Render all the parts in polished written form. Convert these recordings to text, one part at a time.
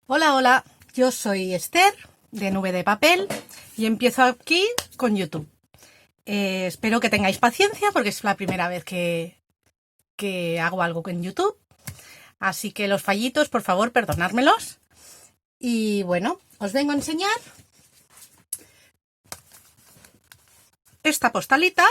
Hola, hola, yo soy Esther de Nube de Papel y empiezo aquí con YouTube. Espero que tengáis paciencia porque es la primera vez que hago algo en YouTube. Así que los fallitos, por favor, perdonármelos. Y bueno, os vengo a enseñar esta postalita,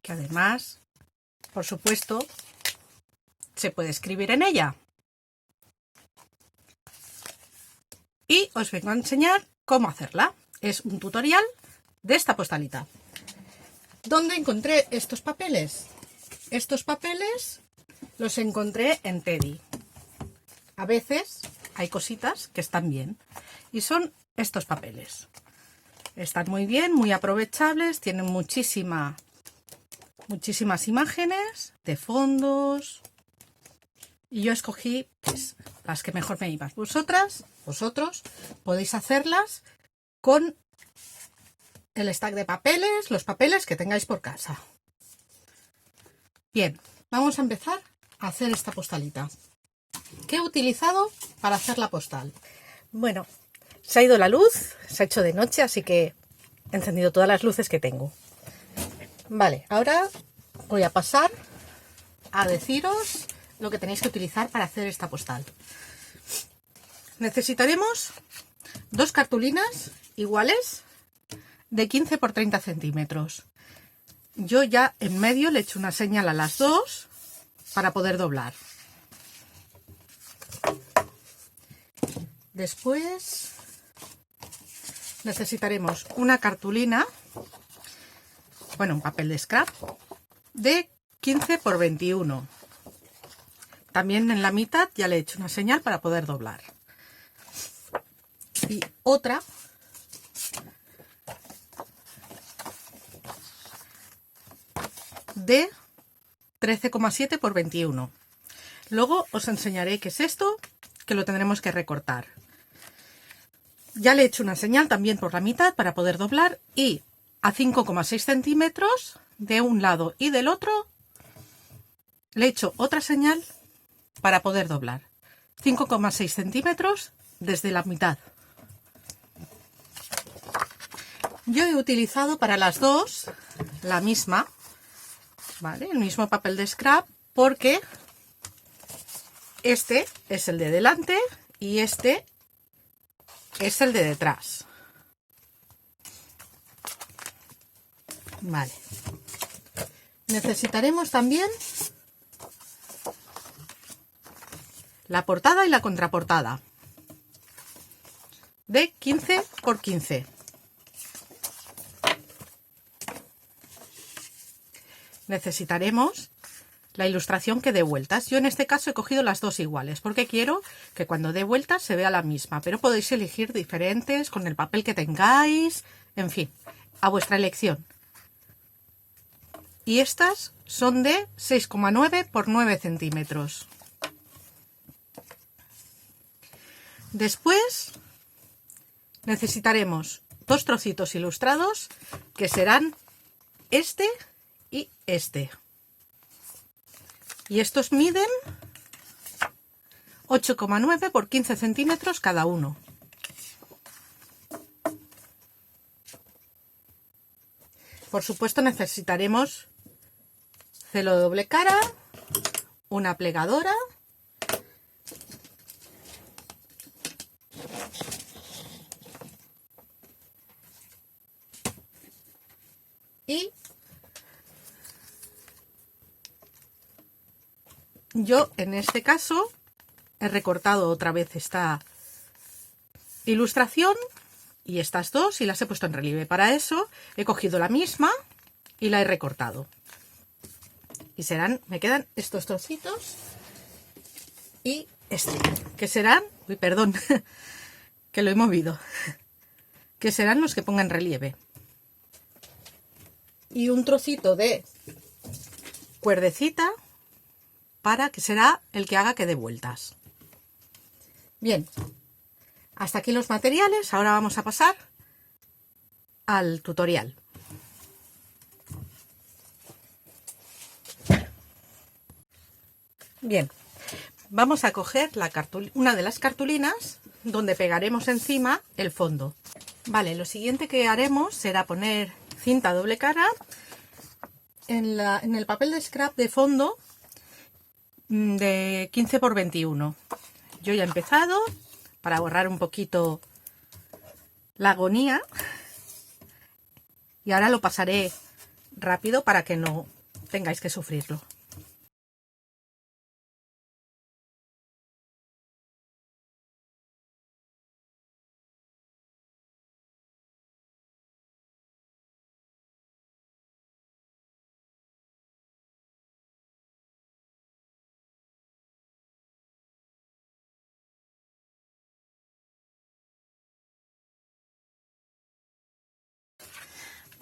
que además, por supuesto, se puede escribir en ella. Y os vengo a enseñar cómo hacerla. Es un tutorial de esta postalita. ¿Dónde encontré estos papeles? Estos papeles los encontré en Teddy. A veces hay cositas que están bien. Y son estos papeles. Están muy bien, muy aprovechables. Tienen muchísimas imágenes de fondos. Y yo escogí pues, las que mejor me iban. Vosotros podéis hacerlas con el stack de papeles, los papeles que tengáis por casa. Bien, vamos a empezar a hacer esta postalita. ¿Qué he utilizado para hacer la postal? Bueno, se ha ido la luz, se ha hecho de noche, así que he encendido todas las luces que tengo. Vale, ahora voy a pasar a deciros lo que tenéis que utilizar para hacer esta postal. Necesitaremos dos cartulinas iguales de 15 por 30 centímetros. Yo ya en medio le he hecho una señal a las dos para poder doblar. Después necesitaremos una cartulina, bueno, un papel de scrap de 15 por 21. También en la mitad ya le he hecho una señal para poder doblar. Y otra de 13,7 por 21. Luego os enseñaré qué es esto, que lo tendremos que recortar. Ya le he hecho una señal también por la mitad para poder doblar y a 5,6 centímetros de un lado y del otro le he hecho otra señal para poder doblar. 5,6 centímetros desde la mitad. Yo he utilizado para las dos la misma, ¿vale? El mismo papel de scrap, porque este es el de delante y este es el de detrás. Vale. Necesitaremos también la portada y la contraportada de 15 por 15. Necesitaremos la ilustración que dé vueltas. Yo en este caso he cogido las dos iguales porque quiero que cuando dé vueltas se vea la misma, pero podéis elegir diferentes con el papel que tengáis, en fin, a vuestra elección. Y estas son de 6,9 por 9 centímetros. Después necesitaremos dos trocitos ilustrados que serán este y este. Y estos miden 8,9 por 15 centímetros cada uno. Por supuesto necesitaremos celo de doble cara, una plegadora y yo en este caso he recortado otra vez esta ilustración y estas dos y las he puesto en relieve. Para eso he cogido la misma y la he recortado. Y serán, me quedan estos trocitos y este, que serán, uy, perdón, que lo he movido, que serán los que ponga en relieve. Y un trocito de cuerdecita para que será el que haga que dé vueltas. Bien, hasta aquí los materiales. Ahora vamos a pasar al tutorial. Bien, vamos a coger una de las cartulinas donde pegaremos encima el fondo. Vale, lo siguiente que haremos será poner cinta doble cara en el papel de scrap de fondo de 15 por 21. Yo ya he empezado para ahorrar un poquito la agonía y ahora lo pasaré rápido para que no tengáis que sufrirlo.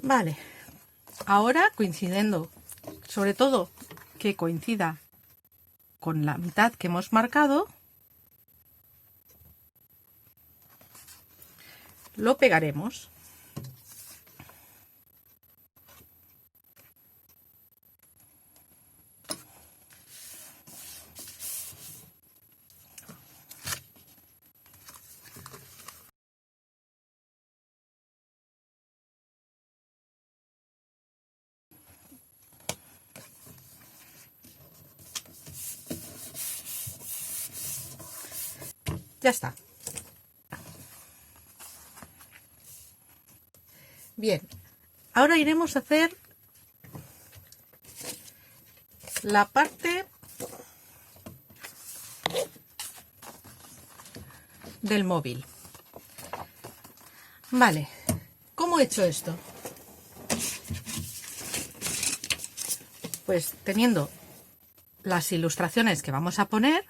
Vale, ahora coincidiendo, sobre todo que coincida con la mitad que hemos marcado, lo pegaremos. Ya está. Bien, ahora iremos a hacer la parte del móvil. Vale, ¿cómo he hecho esto? Pues teniendo las ilustraciones que vamos a poner,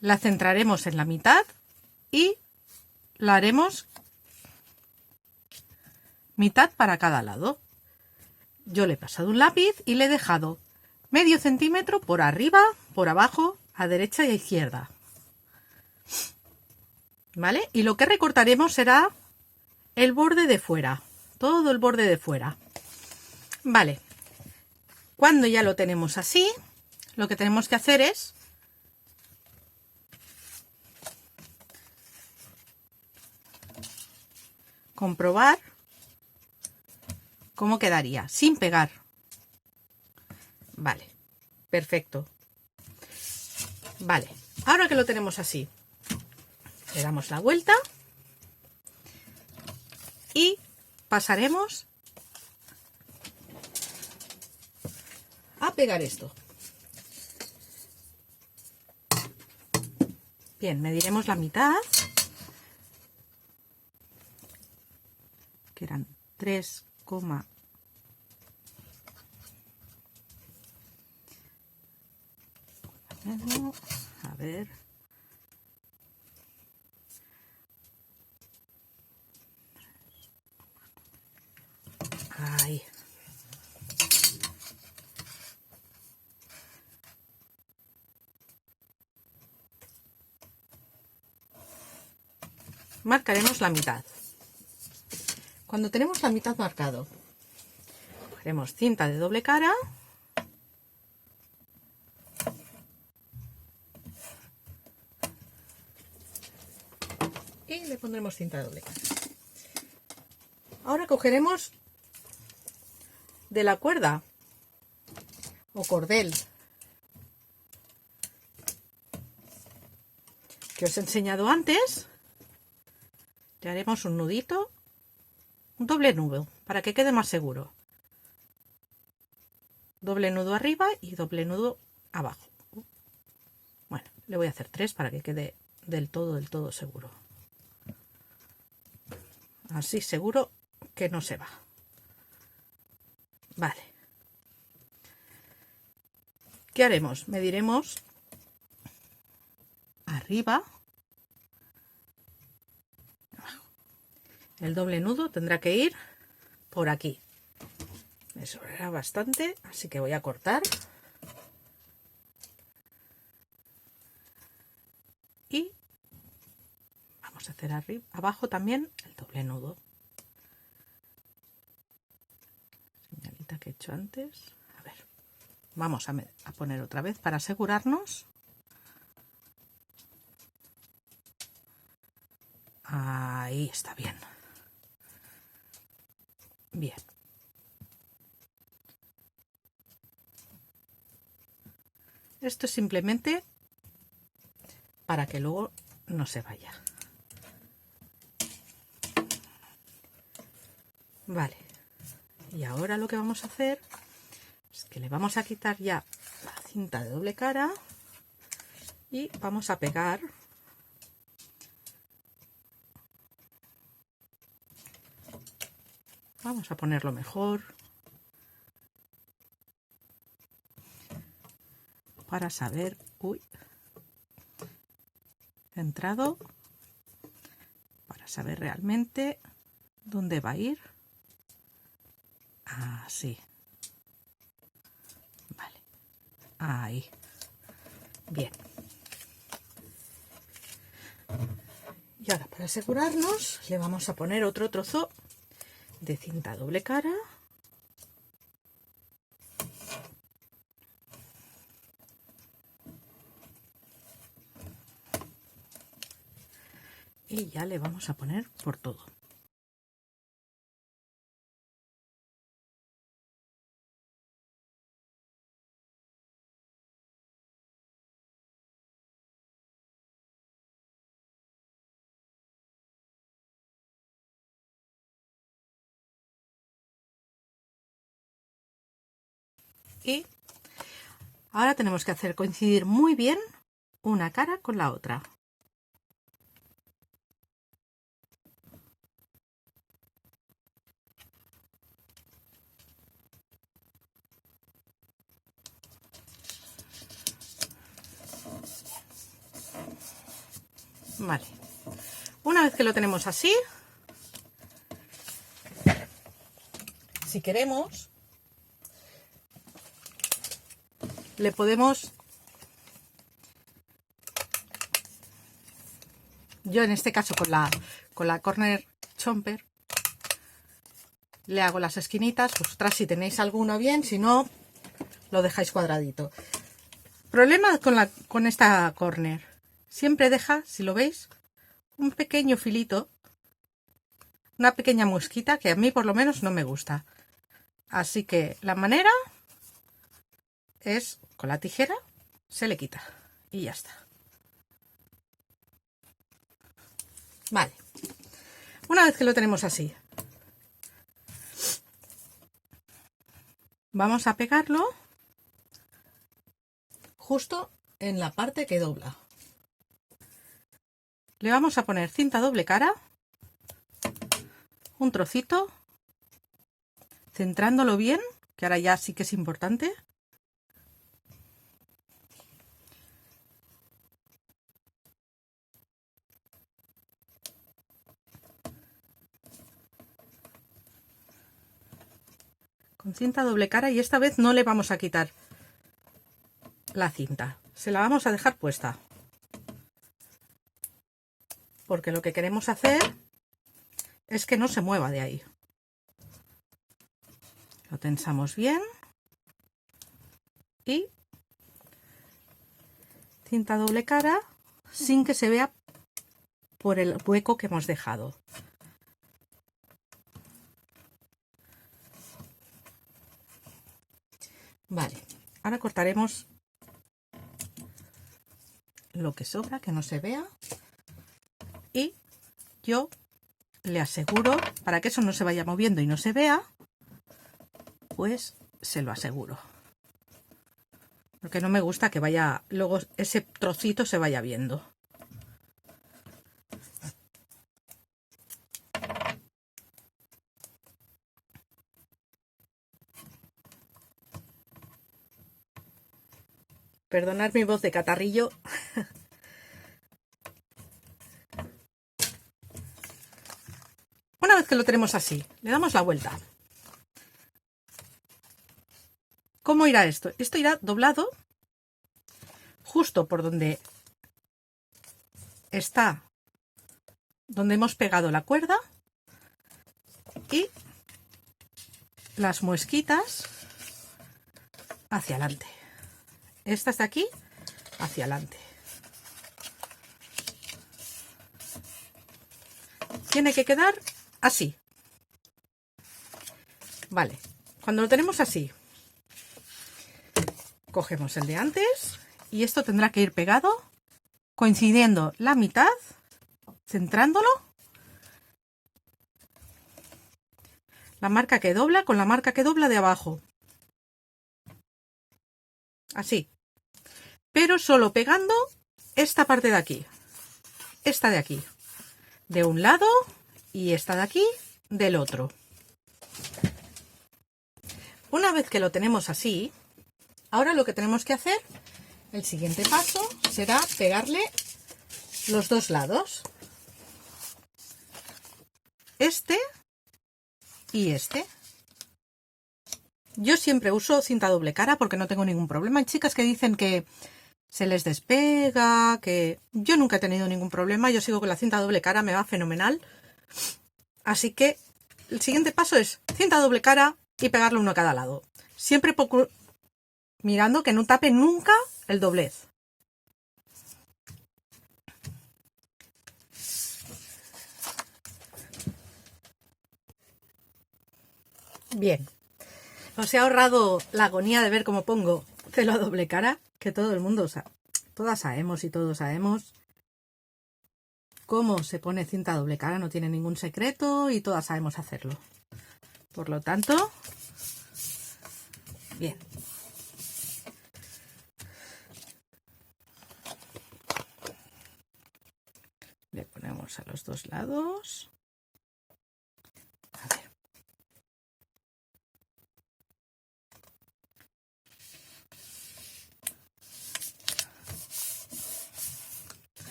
la centraremos en la mitad y la haremos mitad para cada lado. Yo le he pasado un lápiz y le he dejado medio centímetro por arriba, por abajo, a derecha y a izquierda. ¿Vale? Y lo que recortaremos será el borde de fuera, todo el borde de fuera. Vale, cuando ya lo tenemos así, lo que tenemos que hacer es comprobar cómo quedaría, sin pegar. Vale, perfecto. Vale, ahora que lo tenemos así, le damos la vuelta y pasaremos a pegar esto. Bien, mediremos la mitad, que eran 3, a ver, ahí. Marcaremos la mitad. Cuando tenemos la mitad marcado, cogeremos cinta de doble cara y le pondremos cinta de doble cara. Ahora cogeremos de la cuerda o cordel que os he enseñado antes, le haremos un nudito, un doble nudo para que quede más seguro. Doble nudo arriba y doble nudo abajo. Bueno, le voy a hacer 3 para que quede del todo seguro. Así seguro que no se va. Vale. ¿Qué haremos? Mediremos arriba, abajo. El doble nudo tendrá que ir por aquí. Me sobrará bastante, así que voy a cortar. Y vamos a hacer arriba, abajo también el doble nudo. Señalita que he hecho antes. A ver. Vamos a poner otra vez para asegurarnos. Ahí está bien. Bien. Esto es simplemente para que luego no se vaya. Vale. Y ahora lo que vamos a hacer es que le vamos a quitar ya la cinta de doble cara y vamos a pegar vamos a ponerlo mejor para saber, centrado, para saber realmente dónde va a ir. Así. Vale. Ahí. Bien. Y ahora, para asegurarnos, le vamos a poner otro trozo de cinta doble cara. Y ya le vamos a poner por todo. Y ahora tenemos que hacer coincidir muy bien una cara con la otra. Vale. Una vez que lo tenemos así, si queremos, le podemos... Yo en este caso con la corner chomper le hago las esquinitas. Vosotras si tenéis alguno bien, si no, lo dejáis cuadradito. Problema con esta corner. Siempre deja, si lo veis, un pequeño filito, una pequeña mosquita que a mí por lo menos no me gusta. Así que la manera es con la tijera, se le quita y ya está. Vale. Una vez que lo tenemos así, vamos a pegarlo justo en la parte que dobla. Le vamos a poner cinta doble cara, un trocito, centrándolo bien, que ahora ya sí que es importante. Con cinta doble cara, y esta vez no le vamos a quitar la cinta, se la vamos a dejar puesta. Porque lo que queremos hacer es que no se mueva de ahí. Lo tensamos bien y cinta doble cara sin que se vea por el hueco que hemos dejado. Vale, ahora cortaremos lo que sobra, que no se vea, y yo le aseguro, para que eso no se vaya moviendo y no se vea, pues se lo aseguro, porque no me gusta que vaya, luego ese trocito se vaya viendo. Perdonad mi voz de catarrillo. Una vez que lo tenemos así, le damos la vuelta. ¿Cómo irá esto? Esto irá doblado justo por donde está, donde hemos pegado la cuerda, y las muesquitas hacia adelante. Estas de aquí hacia adelante. Tiene que quedar así. Vale, cuando lo tenemos así, cogemos el de antes y esto tendrá que ir pegado, coincidiendo la mitad, centrándolo. La marca que dobla con la marca que dobla de abajo. Así. Pero solo pegando esta parte de aquí. Esta de aquí. De un lado y esta de aquí del otro. Una vez que lo tenemos así, ahora lo que tenemos que hacer, el siguiente paso, será pegarle los dos lados. Este y este. Yo siempre uso cinta doble cara porque no tengo ningún problema. Hay chicas que dicen que se les despega, que yo nunca he tenido ningún problema. Yo sigo con la cinta doble cara, me va fenomenal. Así que el siguiente paso es cinta doble cara y pegarle uno a cada lado. Siempre mirando que no tape nunca el doblez. Bien. Os he ahorrado la agonía de ver cómo pongo celo a doble cara, que todo el mundo todas sabemos y todos sabemos cómo se pone cinta a doble cara, no tiene ningún secreto y todas sabemos hacerlo. Por lo tanto, bien. Le ponemos a los dos lados. A ver.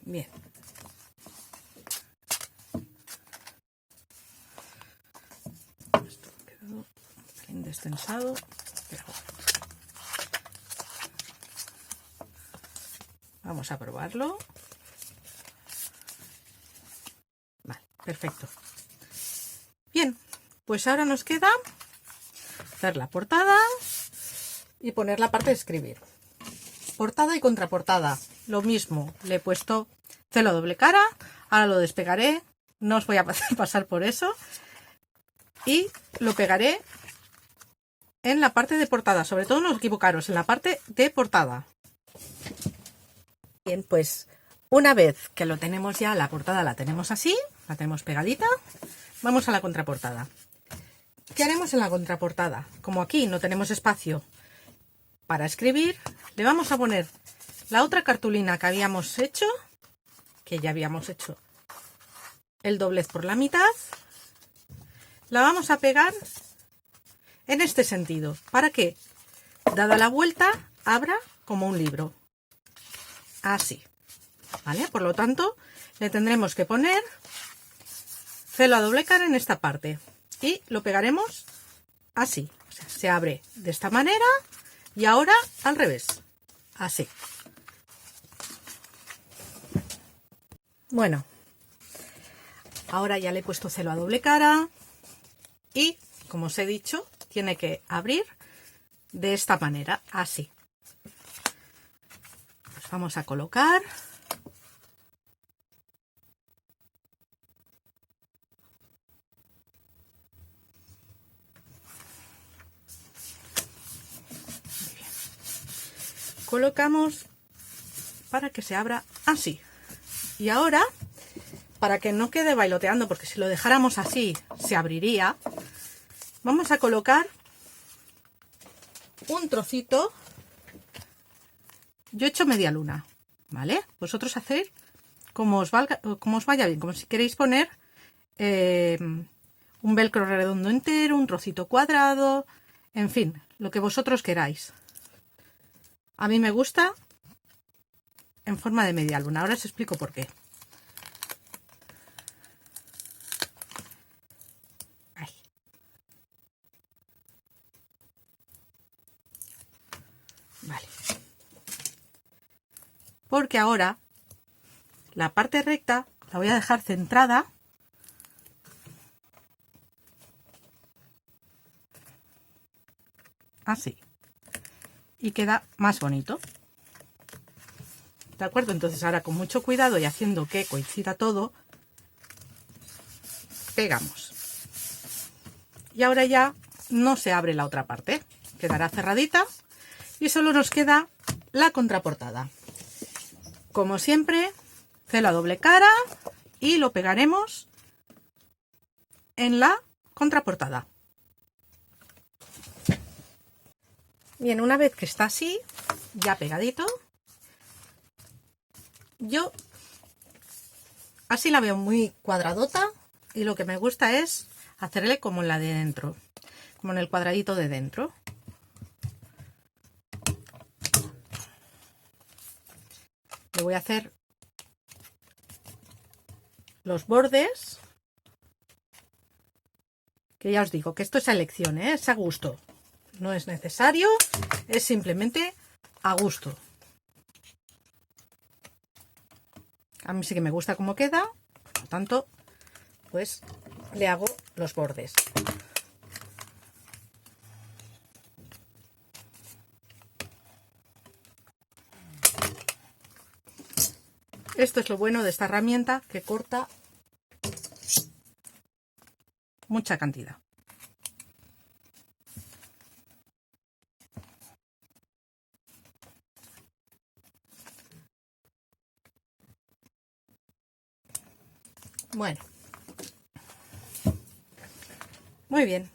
Bien. Esto ha quedado un pelín destensado, pero bueno. Vamos a probarlo. Vale, perfecto. Bien, pues ahora nos queda hacer la portada y poner la parte de escribir. Portada y contraportada, lo mismo, le he puesto celo doble cara, ahora lo despegaré, no os voy a pasar por eso, y lo pegaré en la parte de portada, sobre todo no os equivocaros, en la parte de portada. Bien, pues una vez que lo tenemos ya, la portada la tenemos así, la tenemos pegadita, vamos a la contraportada. ¿Qué haremos en la contraportada? Como aquí no tenemos espacio para escribir, le vamos a poner la otra cartulina que habíamos hecho, que ya habíamos hecho el doblez por la mitad, la vamos a pegar en este sentido, para que, dada la vuelta, abra como un libro. Así, ¿vale? Por lo tanto, le tendremos que poner celo a doble cara en esta parte y lo pegaremos así. O sea, se abre de esta manera y ahora al revés, así. Bueno, ahora ya le he puesto celo a doble cara y, como os he dicho, tiene que abrir de esta manera, así. Pues vamos a colocar. Muy bien. Colocamos para que se abra así. Y ahora, para que no quede bailoteando, porque si lo dejáramos así se abriría, vamos a colocar un trocito. Yo he hecho media luna, ¿vale? Vosotros hacéis como os vaya bien, como si queréis poner un velcro redondo entero, un trocito cuadrado, en fin, lo que vosotros queráis. A mí me gusta en forma de media luna. Ahora os explico por qué. Ahí. Vale. Porque ahora la parte recta la voy a dejar centrada así. Y queda más bonito. ¿De acuerdo? Entonces ahora con mucho cuidado y haciendo que coincida todo, pegamos. Y ahora ya no se abre la otra parte. Quedará cerradita y solo nos queda la contraportada. Como siempre, celo a doble cara y lo pegaremos en la contraportada. Bien, una vez que está así, ya pegadito, yo así la veo muy cuadradota y lo que me gusta es hacerle como en la de dentro, como en el cuadradito de dentro. Le voy a hacer los bordes, que ya os digo que esto es a elección, es a gusto, no es necesario, es simplemente a gusto. A mí sí que me gusta cómo queda, por lo tanto, pues le hago los bordes. Esto es lo bueno de esta herramienta, que corta mucha cantidad. Bueno, muy bien.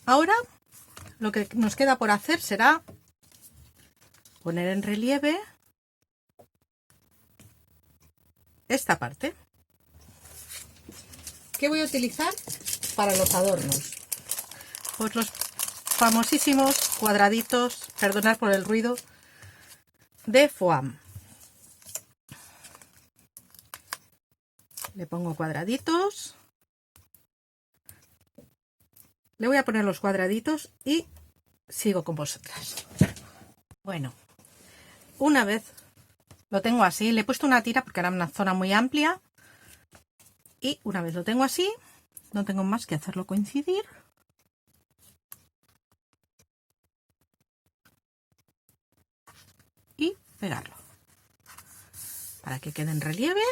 Ahora lo que nos queda por hacer será poner en relieve esta parte, que voy a utilizar para los adornos. Pues los famosísimos cuadraditos, perdonad por el ruido, de foam. Le pongo cuadraditos. Le voy a poner los cuadraditos y sigo con vosotras. Bueno, una vez lo tengo así, le he puesto una tira porque era una zona muy amplia. Y una vez lo tengo así, no tengo más que hacerlo coincidir. Y pegarlo. Para que quede en relieve.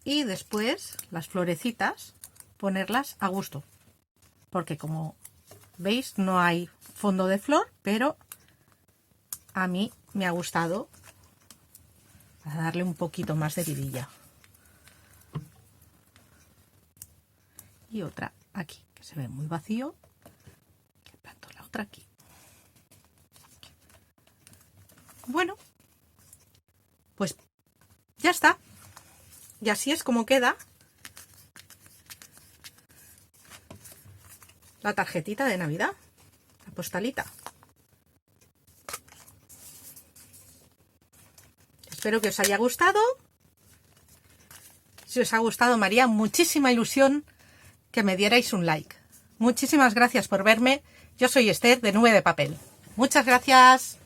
Y después las florecitas ponerlas a gusto, porque como veis no hay fondo de flor, pero a mí me ha gustado para darle un poquito más de vidilla. Y otra aquí, que se ve muy vacío, le planto la otra aquí. Bueno, pues ya está, y así es como queda la tarjetita de Navidad, la postalita. Espero que os haya gustado. Si os ha gustado, me haría muchísima ilusión que me dierais un like. Muchísimas gracias por verme. Yo soy Esther de Nube de Papel. Muchas gracias.